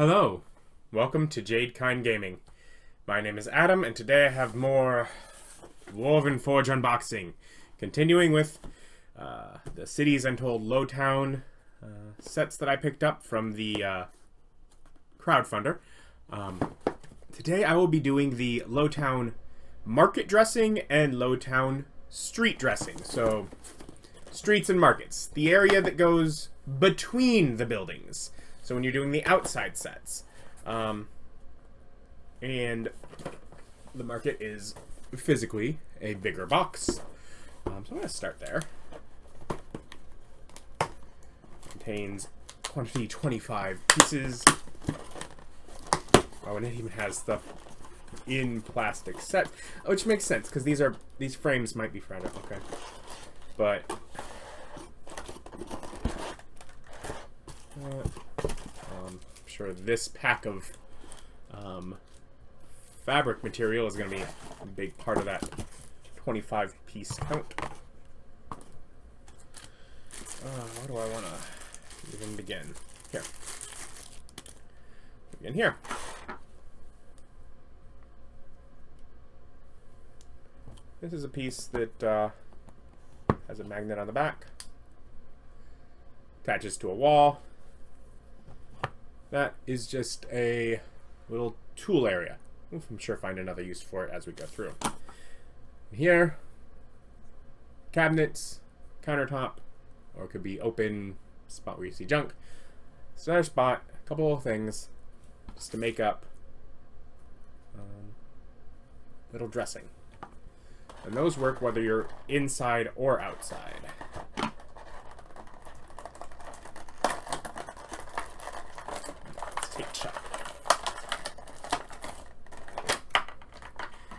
Hello, welcome to Jade Kind Gaming. My name is Adam, and today I have more Dwarven Forge unboxing, continuing with the Cities Untold Lowtown sets that I picked up from the crowdfunder. Today I will be doing the Lowtown market dressing and Lowtown street dressing. So, streets and markets, the area that goes between the buildings. So when you're doing the outside sets. And the market is physically a bigger box. So I'm going to start there. Contains quantity 25 pieces. Oh, and it even has stuff in plastic set, which makes sense because these frames might be fragile. Okay, but I'm sure this pack of fabric material is going to be a big part of that 25 piece count. Where do I want to even begin? Here. Begin here. This is a piece that has a magnet on the back. Attaches to a wall. That is just a little tool area. I'm sure find another use for it as we go through. Here, cabinets, countertop, or it could be open spot where you see junk. It's another spot, a couple of things just to make up little dressing. And those work whether you're inside or outside. Let's take a shot.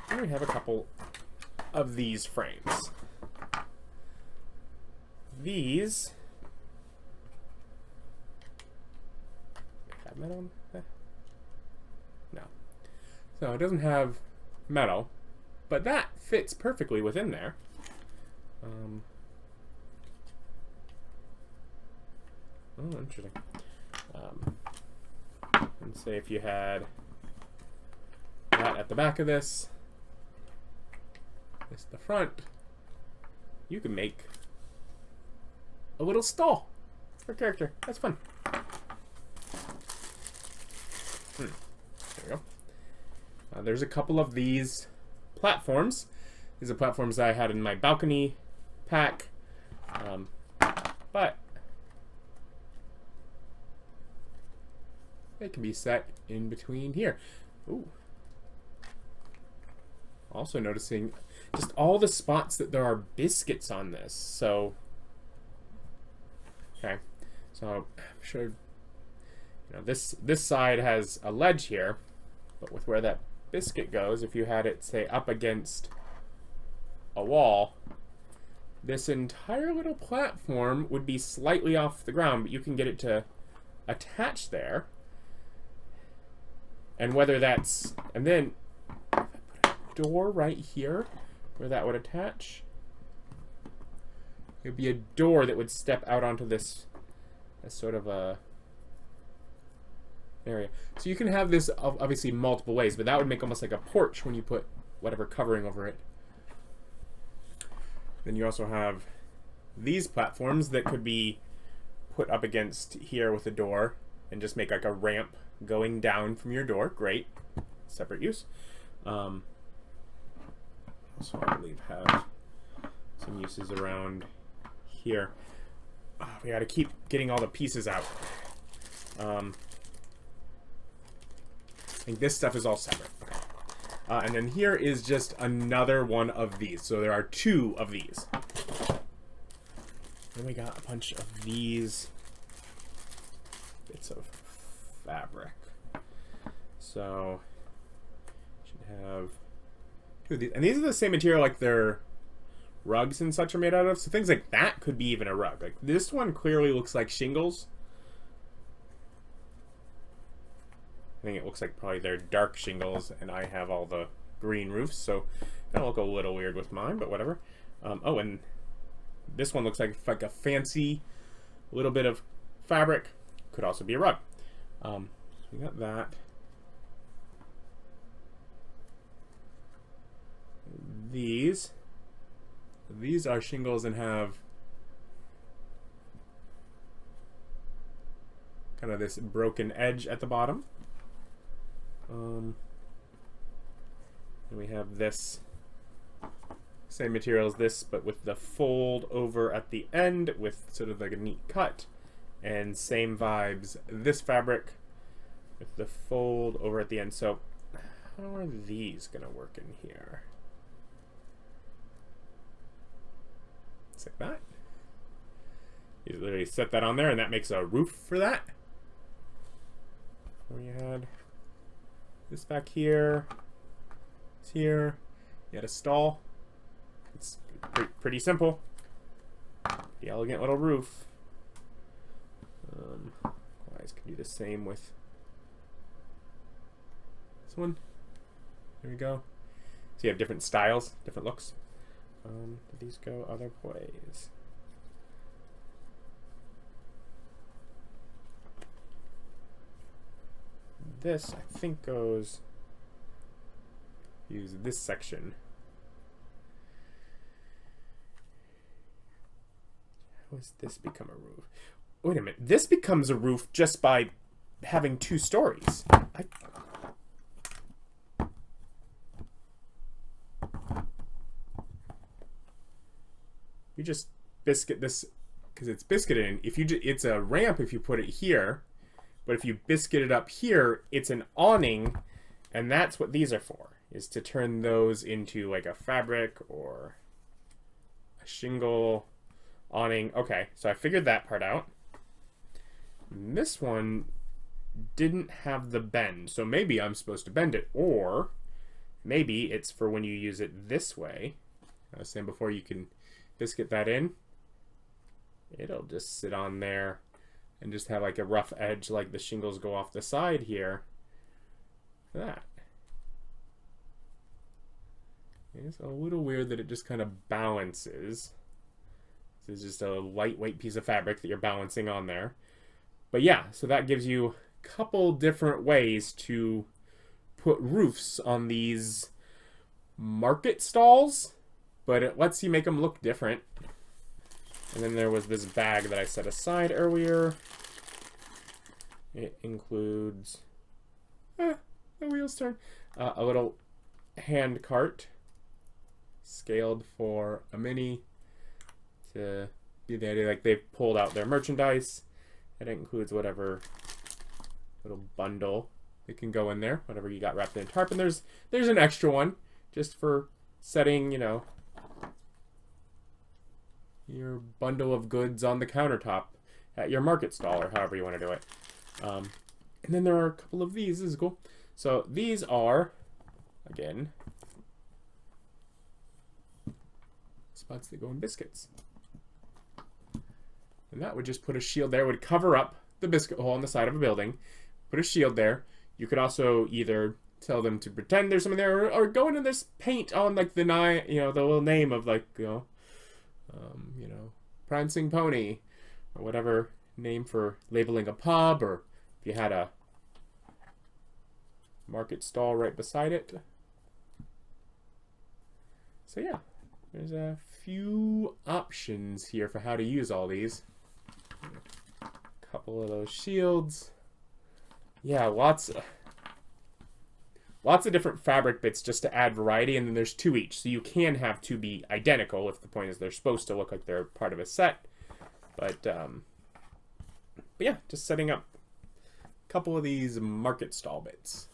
And we have a couple of these frames. These have metal? No. So it doesn't have metal, but that fits perfectly within there. Oh, interesting. And say if you had that at the back of this at the front, you can make a little stall for a character. That's fun. There we go. There's a couple of these platforms. These are platforms that I had in my balcony pack, but they can be set in between here. Ooh. Also noticing just all the spots that there are biscuits on this. So, okay, so I'm sure this side has a ledge here, but with where that biscuit goes, if you had it say up against a wall, this entire little platform would be slightly off the ground, but you can get it to attach there. And whether that's, and then if I put a door right here where that would attach, it would be a door that would step out onto this as sort of a area. So you can have this obviously multiple ways, but that would make almost like a porch when you put whatever covering over it. Then you also have these platforms that could be put up against here with a door and just make like a ramp going down from your door. Great. Separate use. Also, I believe have some uses around here. We got to keep getting all the pieces out. I think this stuff is all separate. Okay. And then here is just another one of these. So there are two of these. Then we got a bunch of these bits of fabric. So should have two of these. And these are the same material like their rugs and such are made out of. So things like that could be even a rug. Like this one clearly looks like shingles. I think it looks like probably they're dark shingles, and I have all the green roofs, so that'll look a little weird with mine, but whatever. Oh, and this one looks like a fancy little bit of fabric. Could also be a rug. We got that. These are shingles and have kind of this broken edge at the bottom. And we have this same material as this, but with the fold over at the end with sort of like a neat cut, and same vibes, this fabric with the fold over at the end. So how are these gonna work in here? It's like that. You literally set that on there and that makes a roof for that. So you had this back here, it's here, you had a stall. It's pretty simple. The elegant little roof. Guys can do the same with this one. There we go. So you have different styles, different looks. Do these go other ways? This, I think, goes... Use this section. How does this become a roof? Wait a minute. This becomes a roof just by having 2 stories. You just biscuit this because it's biscuited in. If you it's a ramp if you put it here, but if you biscuit it up here, it's an awning, and that's what these are for, is to turn those into like a fabric or a shingle awning. Okay, so I figured that part out. And this one didn't have the bend, so maybe I'm supposed to bend it, or maybe it's for when you use it this way. I was saying before, you can biscuit that in. It'll just sit on there and just have like a rough edge, like the shingles go off the side here. That. It's a little weird that it just kind of balances. This is just a lightweight piece of fabric that you're balancing on there. But yeah, so that gives you a couple different ways to put roofs on these market stalls, but it lets you make them look different. And then there was this bag that I set aside earlier. It includes the wheels turn, a little hand cart scaled for a mini to be the idea, like they've pulled out their merchandise. It includes whatever little bundle that can go in there, whatever you got wrapped in tarp. And there's an extra one just for setting, you know, your bundle of goods on the countertop at your market stall, or however you want to do it. And then there are a couple of these. This is cool. So these are, again, spots that go in biscuits. And that would just put a shield there, would cover up the biscuit hole on the side of a building, put a shield there. You could also either tell them to pretend there's something there, or go in and there's paint on like the the little name of like, Prancing Pony, or whatever name for labeling a pub, or if you had a market stall right beside it. So yeah, there's a few options here for how to use all these. A couple of those shields. Yeah, lots of different fabric bits just to add variety, and then there's 2 each. So you can have 2 be identical if the point is they're supposed to look like they're part of a set. But yeah, just setting up a couple of these market stall bits.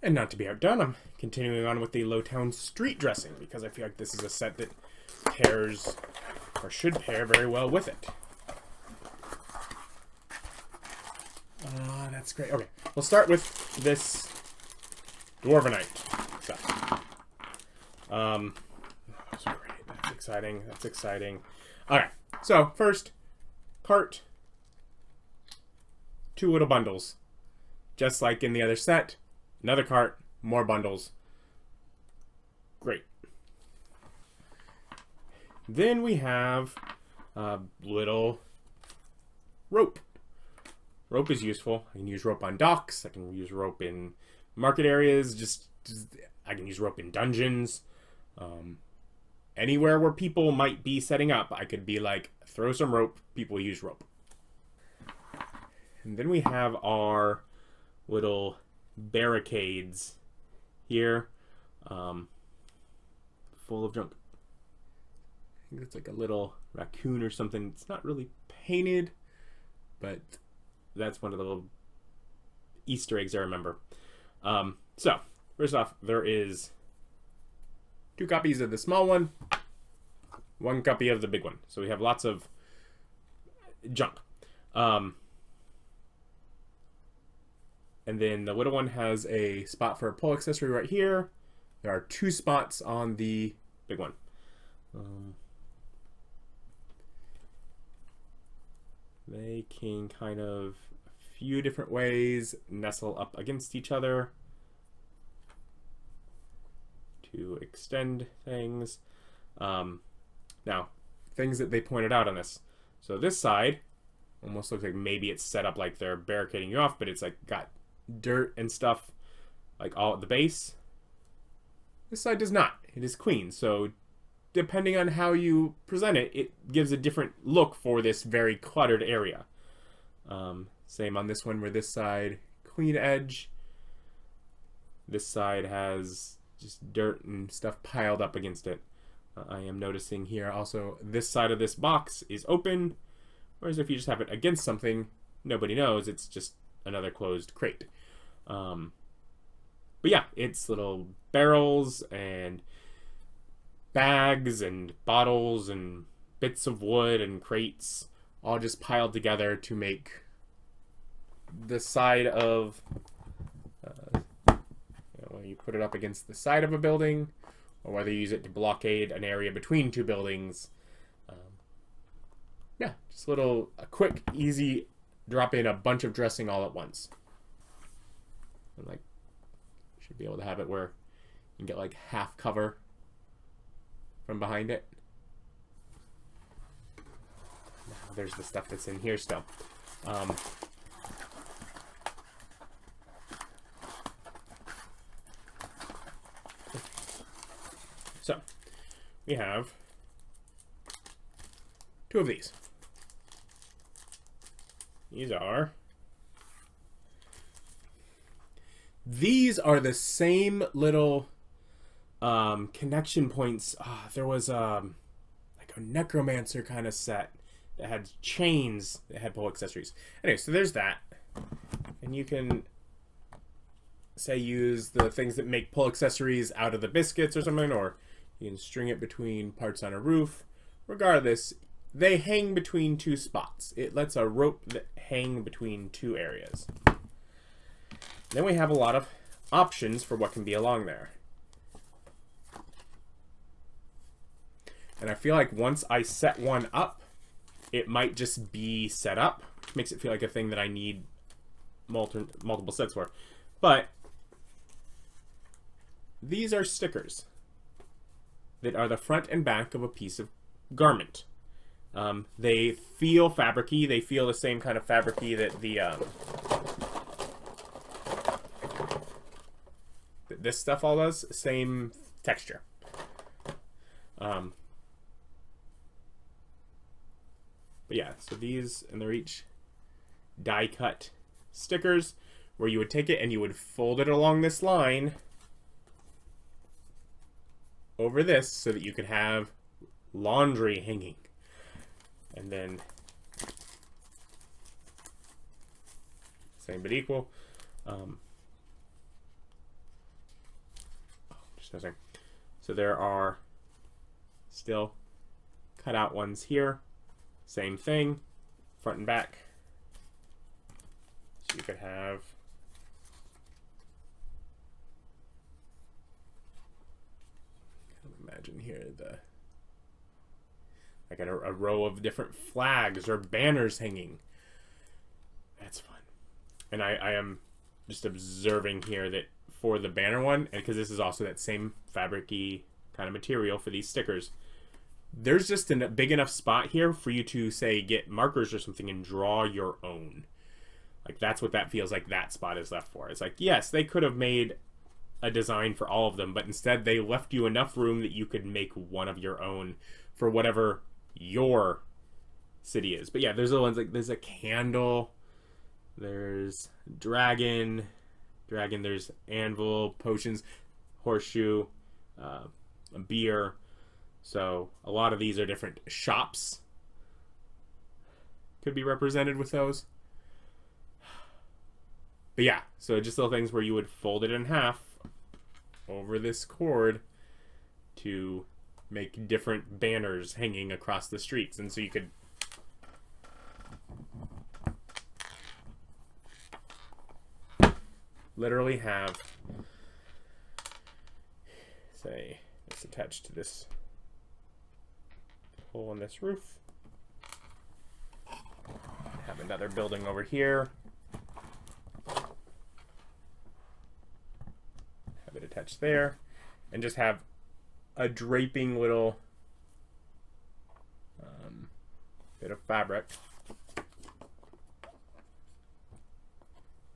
And not to be outdone, I'm continuing on with the Lowtown street dressing, because I feel like this is a set that pairs, or should pair very well with it. That's great. Okay, we'll start with this Dwarvenite stuff. That's great. That's exciting. That's exciting. Okay, so first, cart, 2 little bundles. Just like in the other set, another cart, more bundles. Great. Then we have a little rope. rope is useful. I can use rope on docks. I can use rope in market areas. Just I can use rope in dungeons. Anywhere where people might be setting up, I could be like, throw some rope. People use rope. And then we have our little barricades here, full of junk. I think it's like a little raccoon or something. It's not really painted, but that's one of the little Easter eggs I remember. So, first off, there is 2 copies of the small one, 1 copy of the big one. So we have lots of junk. And then the little one has a spot for a pole accessory right here. There are 2 spots on the big one. They can kind of a few different ways nestle up against each other to extend things. Now, things that they pointed out on this. So this side almost looks like maybe it's set up like they're barricading you off, but it's like got dirt and stuff like all at the base. This side does not. It is clean. So depending on how you present it, it gives a different look for this very cluttered area. Same on this one where this side, clean edge. This side has just dirt and stuff piled up against it. I am noticing here also this side of this box is open, whereas if you just have it against something, nobody knows. It's just another closed crate. But yeah, it's little barrels and bags and bottles and bits of wood and crates all just piled together to make the side of when you put it up against the side of a building, or whether you use it to blockade an area between 2 buildings. Yeah, just a quick, easy drop in a bunch of dressing all at once. And like, should be able to have it where you can get like half cover from behind it. Now there's the stuff that's in here still. So, we have 2 of these. These are the same little connection points. There was like a necromancer kind of set that had chains that had pole accessories. Anyway, so there's that. And you can say use the things that make pole accessories out of the biscuits or something, or you can string it between parts on a roof. Regardless, they hang between 2 spots. It lets a rope that hang between 2 areas. Then we have a lot of options for what can be along there. And I feel like once I set one up, it might just be set up, which makes it feel like a thing that I need multiple sets for. But these are stickers that are the front and back of a piece of garment. They feel fabric-y. They feel the same kind of fabric-y that this stuff all does. Same texture. But yeah, so these, and they're each die-cut stickers where you would take it and you would fold it along this line over this so that you could have laundry hanging. And then same but equal. Just noticing. So there are still cut out ones here. Same thing, front and back. So you could have imagine here like a row of different flags or banners hanging. That's fun. And I am just observing here that for the banner one, and because this is also that same fabric-y kind of material for these stickers, there's just a big enough spot here for you to, say, get markers or something and draw your own. Like, that's what that feels like that spot is left for. It's like, yes, they could have made a design for all of them, but instead they left you enough room that you could make one of your own for whatever your city is. But yeah, there's the ones like, there's a candle, there's dragon, there's anvil, potions, horseshoe, a beer. So a lot of these are different shops. Could be represented with those. But yeah, so just little things where you would fold it in half over this cord to make different banners hanging across the streets. And so you could literally have, say, it's attached to this hole in this roof. Have another building over here. Have it attached there. And just have a draping little bit of fabric.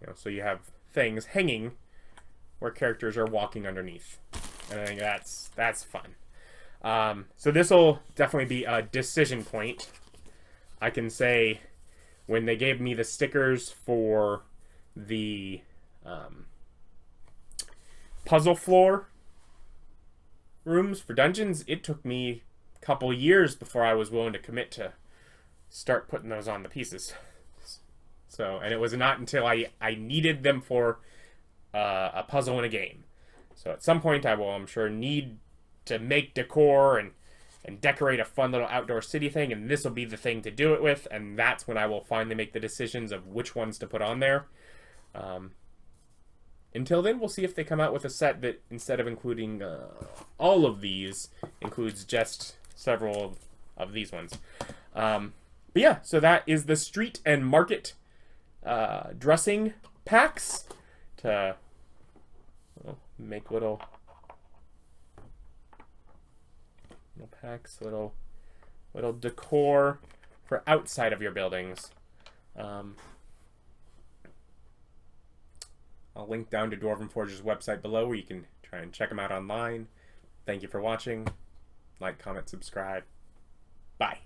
You know, so you have things hanging where characters are walking underneath. And I think that's fun. So this will definitely be a decision point. I can say when they gave me the stickers for the puzzle floor rooms for dungeons, it took me a couple years before I was willing to commit to start putting those on the pieces. So, and it was not until I needed them for a puzzle in a game. So at some point I will, I'm sure, need to make decor and decorate a fun little outdoor city thing, and this will be the thing to do it with, and that's when I will finally make the decisions of which ones to put on there. Until then, we'll see if they come out with a set that, instead of including all of these, includes just several of these ones. But yeah, so that is the street and market dressing packs to make little packs, little decor for outside of your buildings. I'll link down to Dwarven Forge's website below where you can try and check them out online. Thank you for watching. Like, comment, subscribe. Bye.